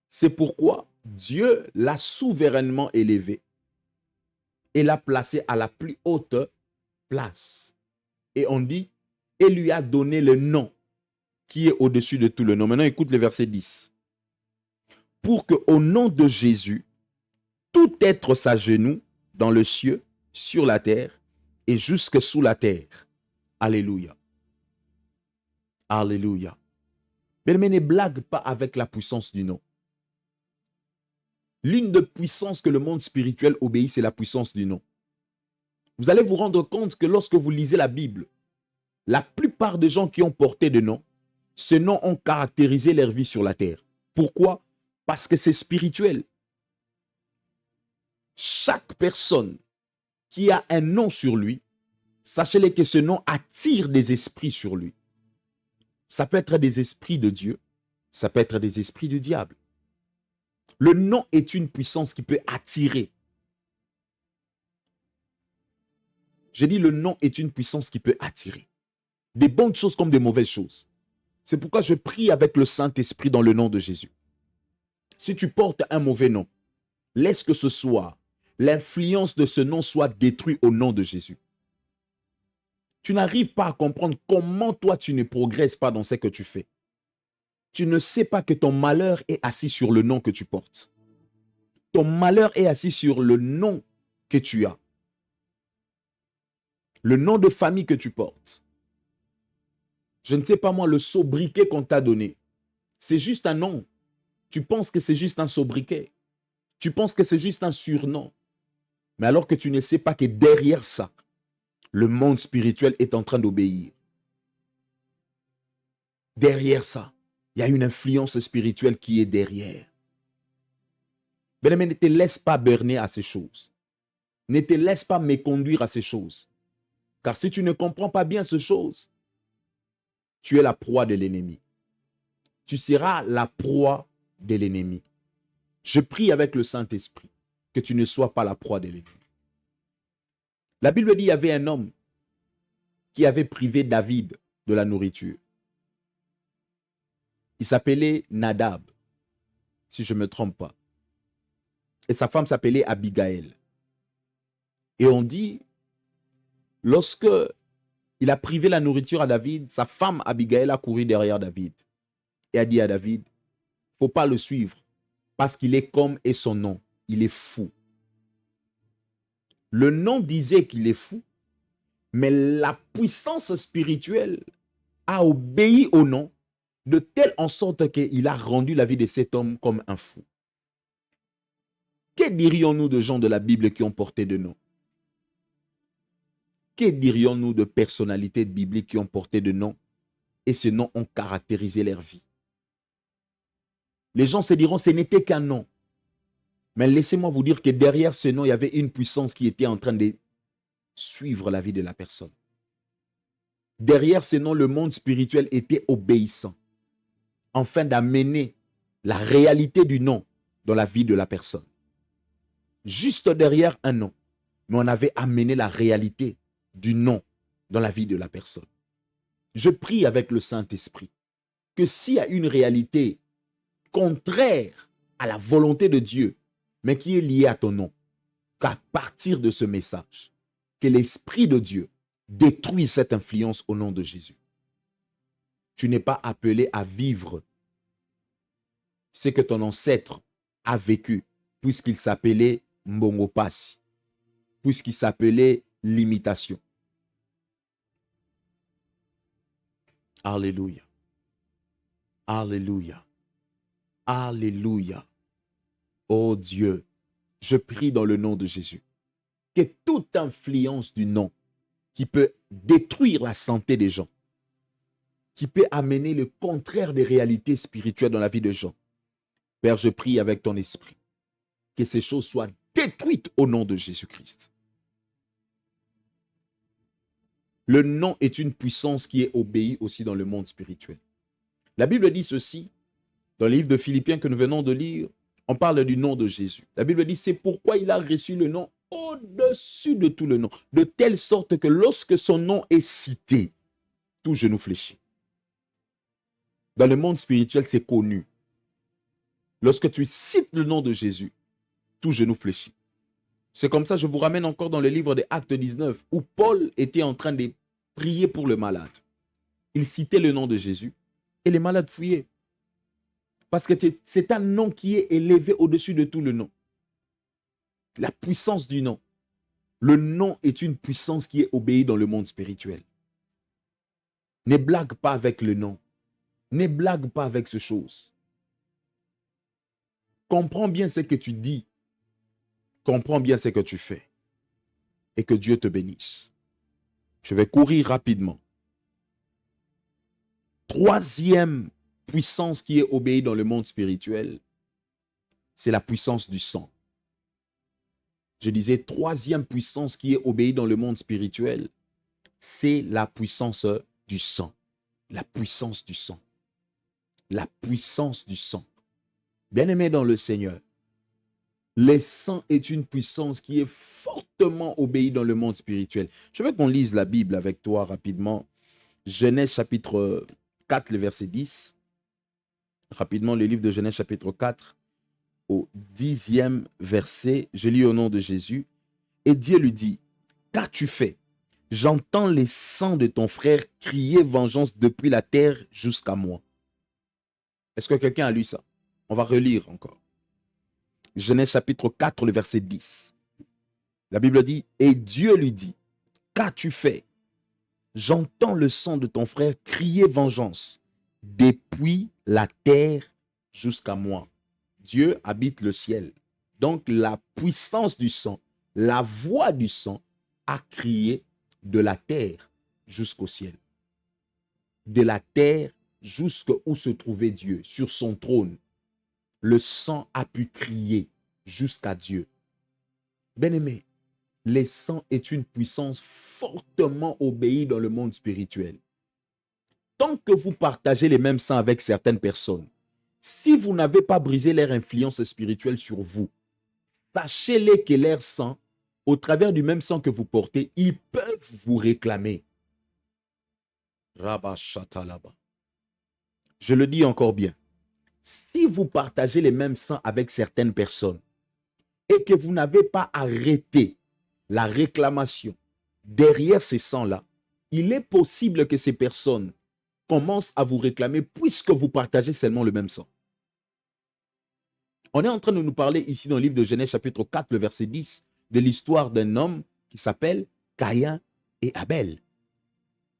C'est pourquoi Dieu l'a souverainement élevé et l'a placé à la plus haute place. Et on dit, et lui a donné le nom qui est au-dessus de tout le nom. Maintenant, écoute le verset 10. Pour qu'au nom de Jésus, tout être s'agenouille dans le ciel, sur la terre et jusque sous la terre. Alléluia. Alléluia. Mais ne blague pas avec la puissance du nom. L'une des puissances que le monde spirituel obéit, c'est la puissance du nom. Vous allez vous rendre compte que lorsque vous lisez la Bible, la plupart des gens qui ont porté de nom, ces noms ont caractérisé leur vie sur la terre. Pourquoi? Parce que c'est spirituel. Chaque personne qui a un nom sur lui, sachez-le que ce nom attire des esprits sur lui. Ça peut être des esprits de Dieu, ça peut être des esprits du diable. Le nom est une puissance qui peut attirer. J'ai dit le nom est une puissance qui peut attirer. Des bonnes choses comme des mauvaises choses. C'est pourquoi je prie avec le Saint-Esprit dans le nom de Jésus. Si tu portes un mauvais nom, laisse que ce soit l'influence de ce nom soit détruite au nom de Jésus. Tu n'arrives pas à comprendre comment toi tu ne progresses pas dans ce que tu fais. Tu ne sais pas que ton malheur est assis sur le nom que tu portes. Ton malheur est assis sur le nom que tu as. Le nom de famille que tu portes. Je ne sais pas moi, le sobriquet qu'on t'a donné. C'est juste un nom. Tu penses que c'est juste un sobriquet. Tu penses que c'est juste un surnom. Mais alors que tu ne sais pas que derrière ça, le monde spirituel est en train d'obéir. Derrière ça, il y a une influence spirituelle qui est derrière. Bien-aimé, ne te laisse pas berner à ces choses. Ne te laisse pas méconduire à ces choses. Car si tu ne comprends pas bien ces choses, tu es la proie de l'ennemi. Tu seras la proie de l'ennemi. Je prie avec le Saint-Esprit que tu ne sois pas la proie de l'ennemi. La Bible dit qu'il y avait un homme qui avait privé David de la nourriture. Il s'appelait Nadab, si je ne me trompe pas. Et sa femme s'appelait Abigail. Et on dit, lorsque il a privé la nourriture à David, sa femme Abigail a couru derrière David et a dit à David, il ne faut pas le suivre parce qu'il est comme est son nom, il est fou. Le nom disait qu'il est fou, mais la puissance spirituelle a obéi au nom de telle en sorte qu'il a rendu la vie de cet homme comme un fou. Que dirions-nous de gens de la Bible qui ont porté de nom? Que dirions-nous de personnalités bibliques qui ont porté de nom et ces noms ont caractérisé leur vie? Les gens se diront, ce n'était qu'un nom. Mais laissez-moi vous dire que derrière ce nom, il y avait une puissance qui était en train de suivre la vie de la personne. Derrière ce nom, le monde spirituel était obéissant, afin d'amener la réalité du nom dans la vie de la personne. Juste derrière un nom, mais on avait amené la réalité du nom dans la vie de la personne. Je prie avec le Saint-Esprit que s'il y a une réalité contraire à la volonté de Dieu, mais qui est liée à ton nom, qu'à partir de ce message, que l'Esprit de Dieu détruise cette influence au nom de Jésus. Tu n'es pas appelé à vivre ce que ton ancêtre a vécu, puisqu'il s'appelait Mbongopasi, puisqu'il s'appelait l'imitation. Alléluia. Alléluia. Alléluia. Oh Dieu, je prie dans le nom de Jésus que toute influence du nom qui peut détruire la santé des gens, qui peut amener le contraire des réalités spirituelles dans la vie des gens, Père, je prie avec ton esprit que ces choses soient détruites au nom de Jésus-Christ. Le nom est une puissance qui est obéie aussi dans le monde spirituel. La Bible dit ceci, dans le livre de Philippiens que nous venons de lire, on parle du nom de Jésus. La Bible dit, c'est pourquoi il a reçu le nom au-dessus de tout le nom, de telle sorte que lorsque son nom est cité, tout genou fléchit. Dans le monde spirituel, c'est connu. Lorsque tu cites le nom de Jésus, tout genou fléchit. C'est comme ça, je vous ramène encore dans le livre des Actes 19, où Paul était en train de prier pour le malade. Il citait le nom de Jésus et les malades fuyaient. Parce que c'est un nom qui est élevé au-dessus de tout le nom. La puissance du nom. Le nom est une puissance qui est obéie dans le monde spirituel. Ne blague pas avec le nom. Ne blague pas avec ces choses. Comprends bien ce que tu dis. Comprends bien ce que tu fais. Et que Dieu te bénisse. Je vais courir rapidement. Troisième puissance qui est obéie dans le monde spirituel, c'est la puissance du sang. Je disais, troisième puissance qui est obéie dans le monde spirituel, c'est la puissance du sang. La puissance du sang. La puissance du sang. Bien-aimé dans le Seigneur, le sang est une puissance qui est fortement obéie dans le monde spirituel. Je veux qu'on lise la Bible avec toi rapidement. Genèse chapitre 4, le verset 10. Rapidement, le livre de Genèse chapitre 4, au 10e verset. Je lis au nom de Jésus. Et Dieu lui dit, qu'as-tu fait? J'entends les sangs de ton frère crier vengeance depuis la terre jusqu'à moi. Est-ce que quelqu'un a lu ça? On va relire encore. Genèse chapitre 4, le verset 10. La Bible dit, et Dieu lui dit, qu'as-tu fait? J'entends le sang de ton frère crier vengeance depuis la terre jusqu'à moi. Dieu habite le ciel. Donc la puissance du sang, la voix du sang a crié de la terre jusqu'au ciel. De la terre jusqu'où se trouvait Dieu, sur son trône. Le sang a pu crier jusqu'à Dieu. Bien-aimé, le sang est une puissance fortement obéie dans le monde spirituel. Tant que vous partagez les mêmes sangs avec certaines personnes, si vous n'avez pas brisé leur influence spirituelle sur vous, sachez-les que leur sang, au travers du même sang que vous portez, ils peuvent vous réclamer. Rabashatalaba. Je le dis encore bien. Si vous partagez les mêmes sangs avec certaines personnes et que vous n'avez pas arrêté la réclamation derrière ces sangs-là, il est possible que ces personnes commencent à vous réclamer puisque vous partagez seulement le même sang. On est en train de nous parler ici dans le livre de Genèse chapitre 4, le verset 10, de l'histoire d'un homme qui s'appelle Caïn et Abel.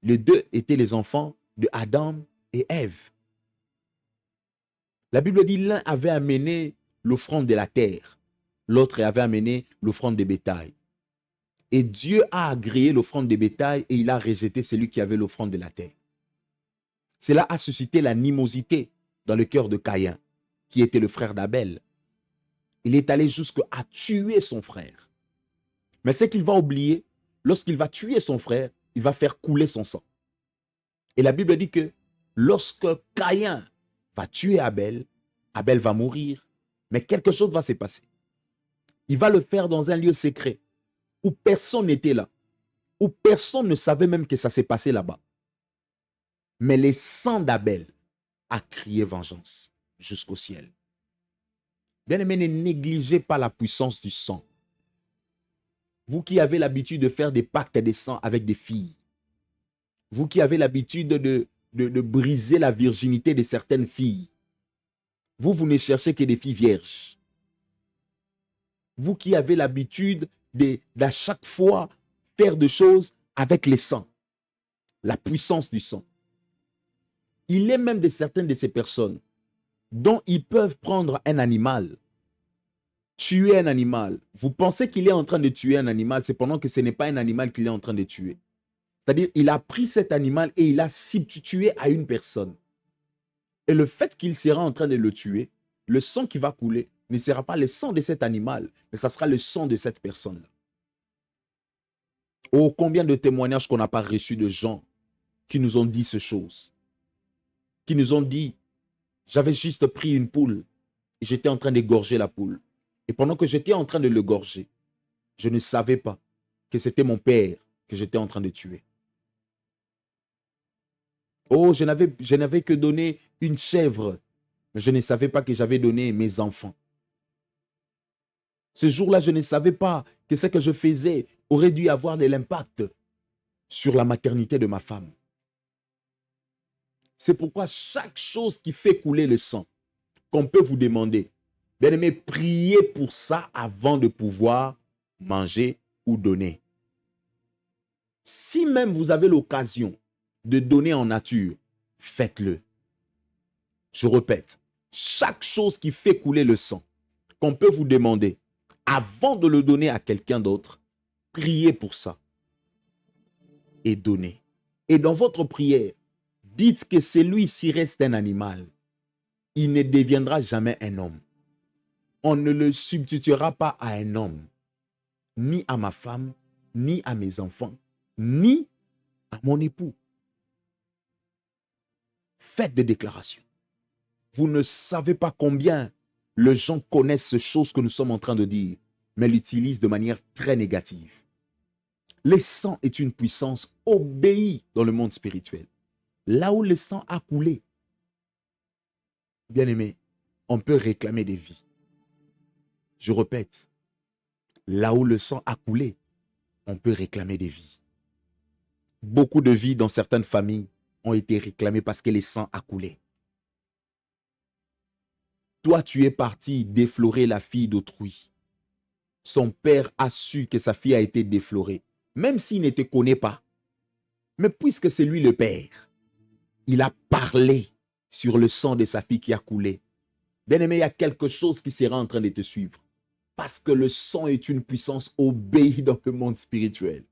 Les deux étaient les enfants de Adam et Ève. La Bible dit l'un avait amené l'offrande de la terre, l'autre avait amené l'offrande de bétail. Et Dieu a agréé l'offrande de bétail et il a rejeté celui qui avait l'offrande de la terre. Cela a suscité l'animosité dans le cœur de Caïn, qui était le frère d'Abel. Il est allé jusqu'à tuer son frère. Mais ce qu'il va oublier, lorsqu'il va tuer son frère, il va faire couler son sang. Et la Bible dit que lorsque Caïn va tuer Abel, Abel va mourir, mais quelque chose va se passer. Il va le faire dans un lieu secret, où personne n'était là, où personne ne savait même que ça s'est passé là-bas. Mais le sang d'Abel a crié vengeance jusqu'au ciel. Bien-aimés, ne négligez pas la puissance du sang. Vous qui avez l'habitude de faire des pactes de sang avec des filles, vous qui avez l'habitude de briser la virginité de certaines filles. Vous ne cherchez que des filles vierges. Vous qui avez l'habitude d'à chaque fois faire des choses avec les sangs, la puissance du sang. Il est même de certaines de ces personnes dont ils peuvent prendre un animal, tuer un animal. Vous pensez qu'il est en train de tuer un animal, cependant que ce n'est pas un animal qu'il est en train de tuer. C'est-à-dire, il a pris cet animal et il a substitué à une personne. Et le fait qu'il sera en train de le tuer, le sang qui va couler ne sera pas le sang de cet animal, mais ça sera le sang de cette personne-là. Oh, combien de témoignages qu'on n'a pas reçus de gens qui nous ont dit ces choses. Qui nous ont dit, j'avais juste pris une poule et j'étais en train d'égorger la poule. Et pendant que j'étais en train de l'égorger, je ne savais pas que c'était mon père que j'étais en train de tuer. Oh, je n'avais que donné une chèvre, mais je ne savais pas que j'avais donné mes enfants. Ce jour-là, je ne savais pas que ce que je faisais aurait dû avoir de l'impact sur la maternité de ma femme. C'est pourquoi chaque chose qui fait couler le sang, qu'on peut vous demander, bien aimé, priez pour ça avant de pouvoir manger ou donner. Si même vous avez l'occasion de donner en nature, faites-le. Je répète, chaque chose qui fait couler le sang, qu'on peut vous demander, avant de le donner à quelqu'un d'autre, priez pour ça et donnez. Et dans votre prière, dites que celui-ci reste un animal. Il ne deviendra jamais un homme. On ne le substituera pas à un homme, ni à ma femme, ni à mes enfants, ni à mon époux. Faites des déclarations. Vous ne savez pas combien les gens connaissent ces choses que nous sommes en train de dire, mais l'utilisent de manière très négative. Le sang est une puissance obéie dans le monde spirituel. Là où le sang a coulé, bien aimé, on peut réclamer des vies. Je répète, là où le sang a coulé, on peut réclamer des vies. Beaucoup de vies dans certaines familles ont été réclamées parce que le sang a coulé. Toi, tu es parti déflorer la fille d'autrui. Son père a su que sa fille a été déflorée, même s'il ne te connaît pas. Mais puisque c'est lui le père, il a parlé sur le sang de sa fille qui a coulé. Bien-aimé, il y a quelque chose qui sera en train de te suivre. Parce que le sang est une puissance obéie dans le monde spirituel.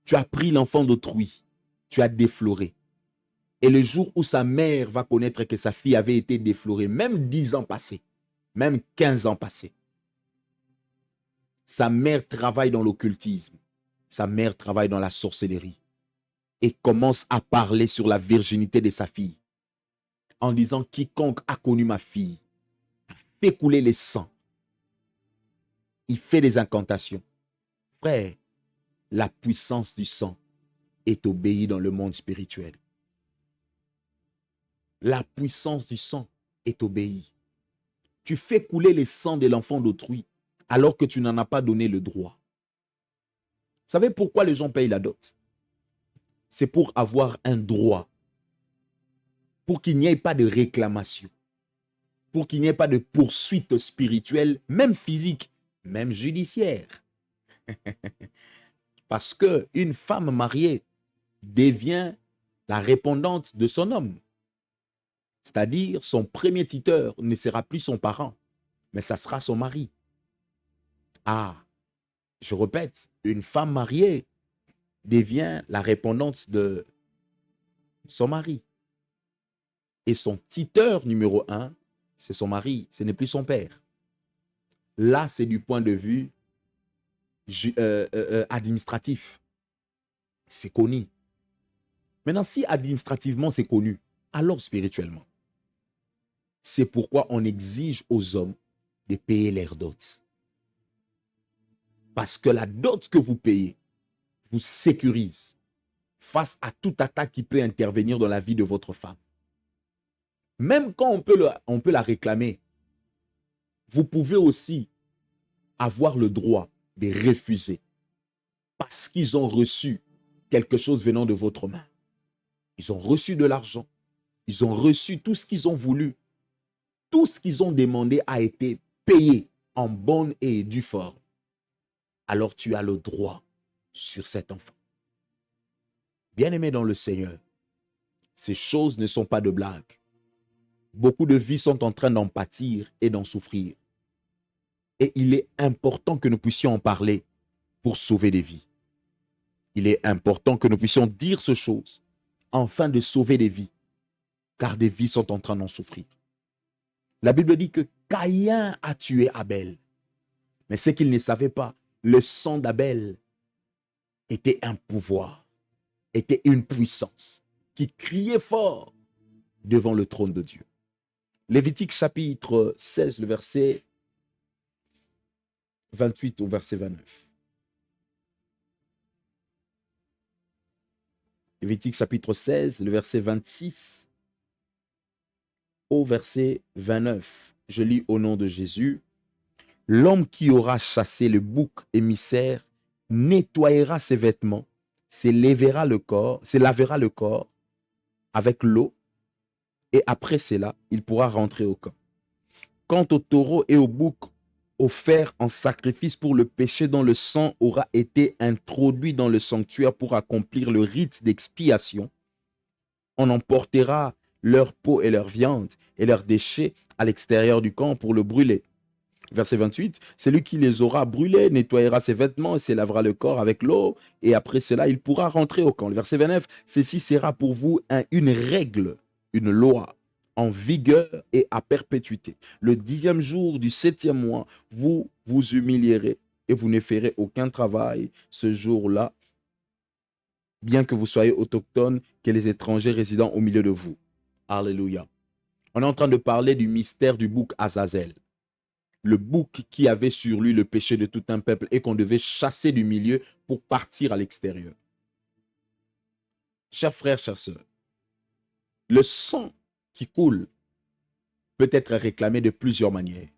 Tu as pris l'enfant d'autrui, tu as défloré. Et le jour où sa mère va connaître que sa fille avait été déflorée, même 10 ans passés, même 15 ans passés, sa mère travaille dans l'occultisme, sa mère travaille dans la sorcellerie et commence à parler sur la virginité de sa fille en disant quiconque a connu ma fille a fait couler les sangs. Il fait des incantations. Frère, la puissance du sang est obéie dans le monde spirituel. La puissance du sang est obéie. Tu fais couler les sangs de l'enfant d'autrui alors que tu n'en as pas donné le droit. Vous savez pourquoi les gens payent la dot? C'est pour avoir un droit. Pour qu'il n'y ait pas de réclamation. Pour qu'il n'y ait pas de poursuite spirituelle, même physique, même judiciaire. Parce qu'une femme mariée devient la répondante de son homme. C'est-à-dire, son premier tuteur ne sera plus son parent, mais ça sera son mari. Ah, je répète, une femme mariée devient la répondante de son mari. Et son tuteur numéro 1, c'est son mari, ce n'est plus son père. Là, c'est du point de vue administratif. C'est connu. Maintenant, si administrativement c'est connu, alors spirituellement, c'est pourquoi on exige aux hommes de payer leur dot. Parce que la dot que vous payez vous sécurise face à toute attaque qui peut intervenir dans la vie de votre femme. Même quand on peut la réclamer, vous pouvez aussi avoir le droit de refuser parce qu'ils ont reçu quelque chose venant de votre main. Ils ont reçu de l'argent. Ils ont reçu tout ce qu'ils ont voulu. Tout ce qu'ils ont demandé a été payé en bonne et due forme. Alors tu as le droit sur cet enfant. Bien-aimé dans le Seigneur, ces choses ne sont pas de blague. Beaucoup de vies sont en train d'en pâtir et d'en souffrir. Et il est important que nous puissions en parler pour sauver des vies. Il est important que nous puissions dire ces choses afin de sauver des vies, car des vies sont en train d'en souffrir. La Bible dit que Caïn a tué Abel. Mais ce qu'il ne savait pas, le sang d'Abel était un pouvoir, était une puissance qui criait fort devant le trône de Dieu. Lévitique chapitre 16, le verset 28 au verset 29. Lévitique chapitre 16, le verset 26 au verset 29. Je lis au nom de Jésus. L'homme qui aura chassé le bouc émissaire nettoyera ses vêtements, se lavera le corps avec l'eau, et après cela, il pourra rentrer au camp. Quant au taureau et au bouc offerts en sacrifice pour le péché dont le sang aura été introduit dans le sanctuaire pour accomplir le rite d'expiation, on emportera leur peau et leur viande et leurs déchets à l'extérieur du camp pour le brûler. Verset 28, celui qui les aura brûlés nettoyera ses vêtements et se lavera le corps avec l'eau, et après cela, il pourra rentrer au camp. Le verset 29, ceci sera pour vous une règle, une loi, en vigueur et à perpétuité. Le 10e jour du 7e mois, vous vous humilierez et vous ne ferez aucun travail ce jour-là, bien que vous soyez autochtones, que les étrangers résidant au milieu de vous. Alléluia. On est en train de parler du mystère du bouc Azazel. Le bouc qui avait sur lui le péché de tout un peuple et qu'on devait chasser du milieu pour partir à l'extérieur. Chers frères, chères sœurs, le sang qui coule peut être réclamé de plusieurs manières.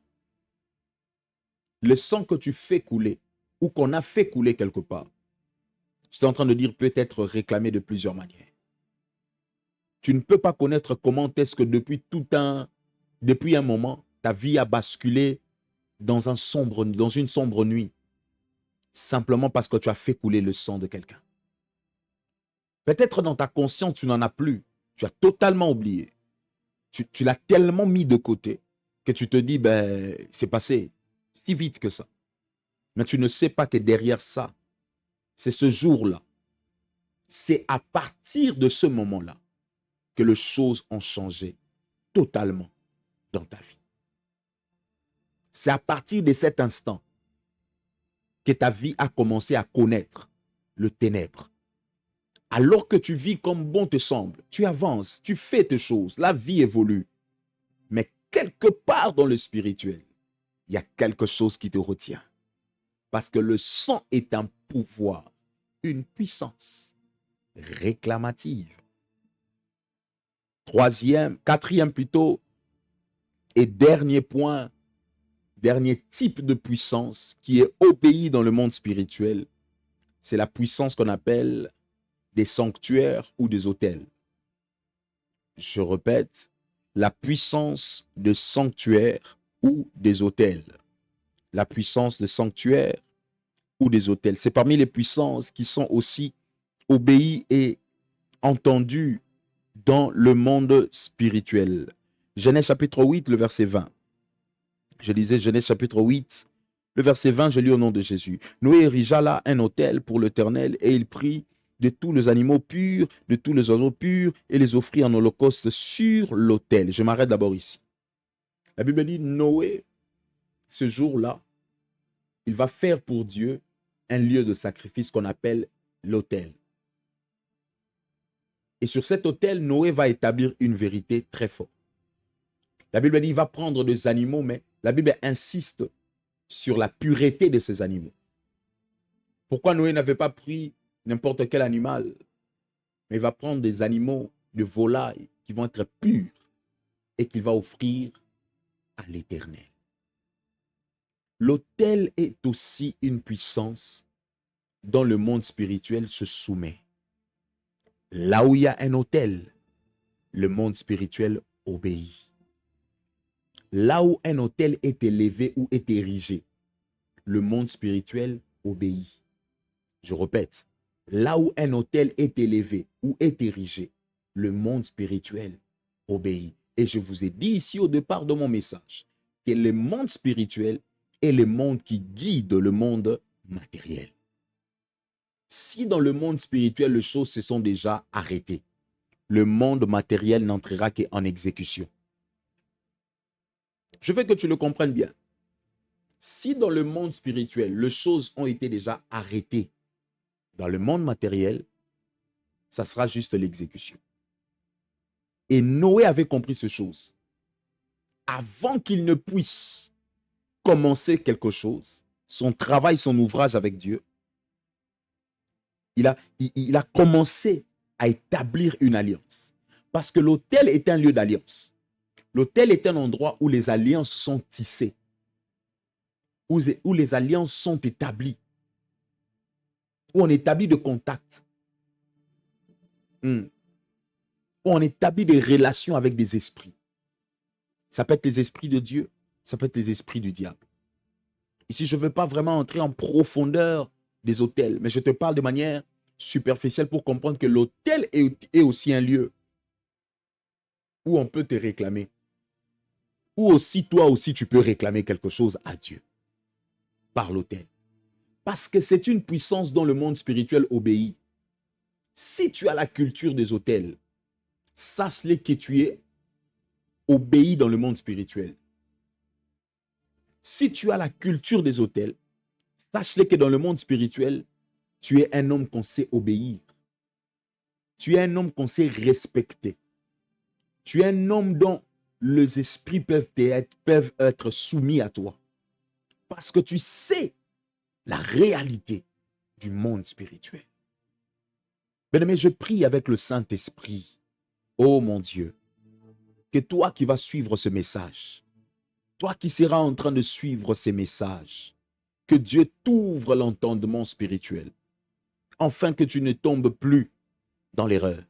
Le sang que tu fais couler ou qu'on a fait couler quelque part, je suis en train de dire peut être réclamé de plusieurs manières. Tu ne peux pas connaître comment est-ce que depuis un moment, ta vie a basculé dans une sombre nuit, simplement parce que tu as fait couler le sang de quelqu'un. Peut-être dans ta conscience, tu n'en as plus. Tu as totalement oublié. Tu l'as tellement mis de côté que tu te dis, c'est passé si vite que ça. Mais tu ne sais pas que derrière ça, c'est ce jour-là. C'est à partir de ce moment-là que les choses ont changé totalement dans ta vie. C'est à partir de cet instant que ta vie a commencé à connaître le ténèbre. Alors que tu vis comme bon te semble, tu avances, tu fais tes choses, la vie évolue. Mais quelque part dans le spirituel, il y a quelque chose qui te retient. Parce que le sang est un pouvoir, une puissance réclamative. Quatrième plutôt, et dernier point, dernier type de puissance qui est obéie dans le monde spirituel, c'est la puissance qu'on appelle des sanctuaires ou des autels. Je répète, la puissance de sanctuaires ou des autels. La puissance de sanctuaires ou des autels. C'est parmi les puissances qui sont aussi obéies et entendues dans le monde spirituel. Genèse chapitre 8, le verset 20. Je lisais Genèse chapitre 8, le verset 20, je lis au nom de Jésus. Noé érigea là un autel pour l'Éternel et il prit de tous les animaux purs, de tous les oiseaux purs et les offrit en holocauste sur l'autel. Je m'arrête d'abord ici. La Bible dit Noé, ce jour-là, il va faire pour Dieu un lieu de sacrifice qu'on appelle l'autel. Et sur cet autel, Noé va établir une vérité très forte. La Bible dit qu'il va prendre des animaux, mais la Bible insiste sur la pureté de ces animaux. Pourquoi Noé n'avait pas pris n'importe quel animal, mais il va prendre des animaux de volailles qui vont être purs et qu'il va offrir à l'Éternel. L'autel est aussi une puissance dont le monde spirituel se soumet. Là où il y a un autel, le monde spirituel obéit. Là où un autel est élevé ou est érigé, le monde spirituel obéit. Je répète, là où un autel est élevé ou est érigé, le monde spirituel obéit. Et je vous ai dit ici au départ de mon message que le monde spirituel est le monde qui guide le monde matériel. Si dans le monde spirituel, les choses se sont déjà arrêtées, le monde matériel n'entrera qu'en exécution. Je veux que tu le comprennes bien. Si dans le monde spirituel, les choses ont été déjà arrêtées, dans le monde matériel, ça sera juste l'exécution. Et Noé avait compris ces choses. Avant qu'il ne puisse commencer quelque chose, son travail, son ouvrage avec Dieu, il a commencé à établir une alliance. Parce que l'autel est un lieu d'alliance. L'autel est un endroit où les alliances sont tissées, où les alliances sont établies, où on établit de contacts, où on établit des relations avec des esprits. Ça peut être les esprits de Dieu, ça peut être les esprits du diable. Ici, je ne veux pas vraiment entrer en profondeur des autels, mais je te parle de manière superficielle pour comprendre que l'autel est aussi un lieu où on peut te réclamer. Ou aussi, toi aussi, tu peux réclamer quelque chose à Dieu par l'autel. Parce que c'est une puissance dont le monde spirituel obéit. Si tu as la culture des autels, sache-le que tu es obéi dans le monde spirituel. Si tu as la culture des autels, sache-le que dans le monde spirituel, tu es un homme qu'on sait obéir. Tu es un homme qu'on sait respecter. Tu es un homme dont les esprits peuvent être soumis à toi. Parce que tu sais la réalité du monde spirituel. Bien-aimé, je prie avec le Saint-Esprit, oh mon Dieu, que toi qui vas suivre ce message, toi qui seras en train de suivre ces messages, que Dieu t'ouvre l'entendement spirituel, afin que tu ne tombes plus dans l'erreur.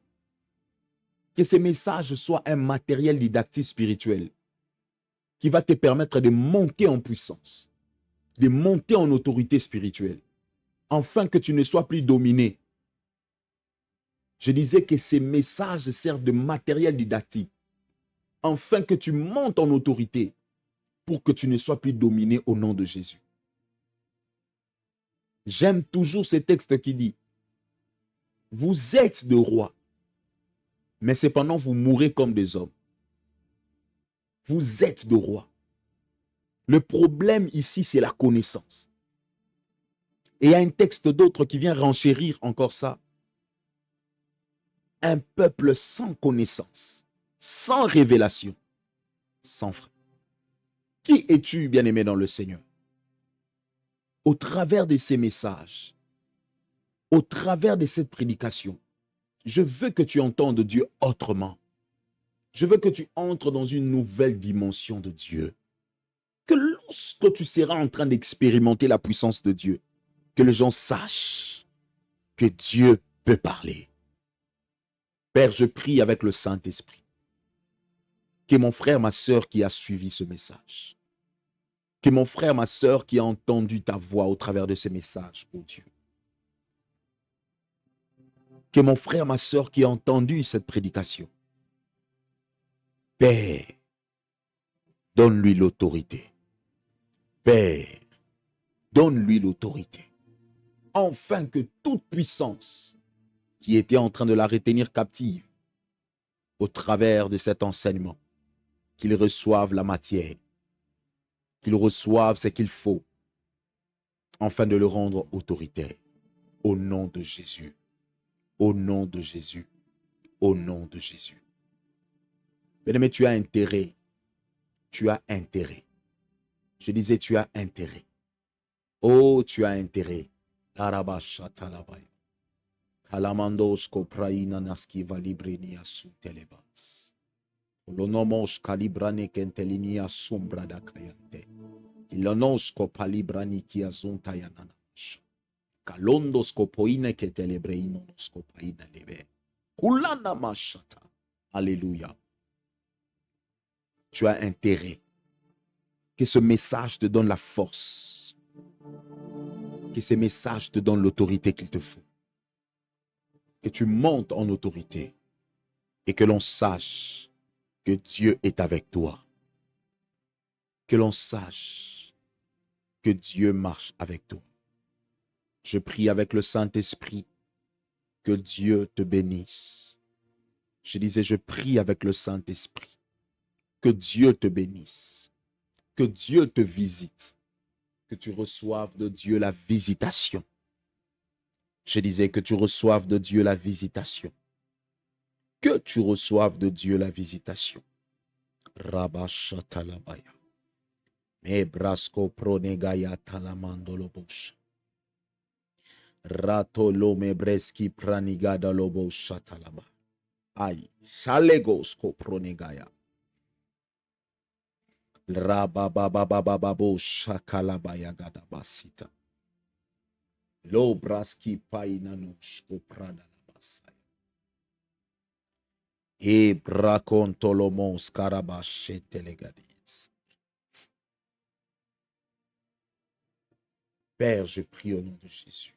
Que ces messages soient un matériel didactique spirituel qui va te permettre de monter en puissance, de monter en autorité spirituelle, afin que tu ne sois plus dominé. Je disais que ces messages servent de matériel didactique, afin que tu montes en autorité, pour que tu ne sois plus dominé au nom de Jésus. J'aime toujours ce texte qui dit, vous êtes de rois, mais cependant vous mourrez comme des hommes. Vous êtes de rois. Le problème ici, c'est la connaissance. Et il y a un texte d'autre qui vient renchérir encore ça. Un peuple sans connaissance, sans révélation, sans frère. Qui es-tu, bien-aimé dans le Seigneur? Au travers de ces messages, au travers de cette prédication, je veux que tu entendes Dieu autrement. Je veux que tu entres dans une nouvelle dimension de Dieu. Que lorsque tu seras en train d'expérimenter la puissance de Dieu, que les gens sachent que Dieu peut parler. Père, je prie avec le Saint-Esprit que mon frère, ma sœur qui a suivi ce message, que mon frère, ma sœur qui a entendu ta voix au travers de ce message, oh Dieu, que mon frère, ma sœur qui a entendu cette prédication, Père, donne-lui l'autorité. Père, donne-lui l'autorité. Afin que toute puissance qui était en train de la retenir captive au travers de cet enseignement, qu'il reçoive la matière, qu'il reçoive ce qu'il faut, afin de le rendre autoritaire. Au nom de Jésus. Au nom de Jésus. Au nom de Jésus. Bien-aimé, tu as intérêt. Tu as intérêt. Je disais, tu as intérêt. Oh, tu as intérêt. Kalamandos kopraina naskiva librenia sutelebas. Lonomos kalibrane kentelinia sombra da kayante. Ilonos kopalibrani kia zuntayanash. Kalondos kopoine ketelebreino nos kopaina leve. Kulana mashata. Alléluia. Tu as intérêt que ce message te donne la force, que ce message te donne l'autorité qu'il te faut, que tu montes en autorité et que l'on sache que Dieu est avec toi, que l'on sache que Dieu marche avec toi. Je prie avec le Saint-Esprit que Dieu te bénisse. Je disais, je prie avec le Saint-Esprit que Dieu te bénisse, que Dieu te visite, que tu reçoives de Dieu la visitation. Je disais que tu reçoives de Dieu la visitation. Que tu reçoives de Dieu la visitation. Rabashatalabaya. Mebrasko pronegaya talamandolobosha. Ratolo mebreski pranigada lobo shatalaba. Ay, shalegosko pronegaya. Rababababababo shakalabaya gadabasita. Lo braski painanushko pradalabasaya. E brakontolomos karabashetelegadis. Père, je prie au nom de Jésus.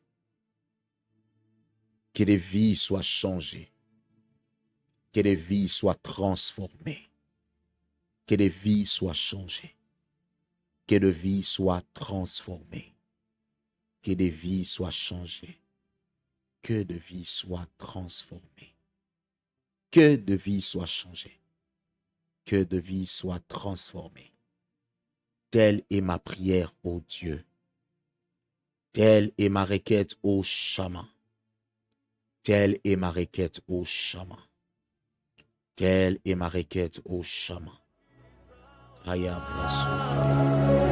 Que les vies soient changées. Que les vies soient transformées. Que les vies soient changées. Que les vies soient transformées. Que des vies soient changées. Que de vies soient transformées. Que de vies soient changées. Que de vies soient transformées. Telle est ma prière, ô Dieu. Telle est ma requête, ô Shama. Telle est ma requête, ô Shama. Telle est ma requête, ô Shama. Aya braso.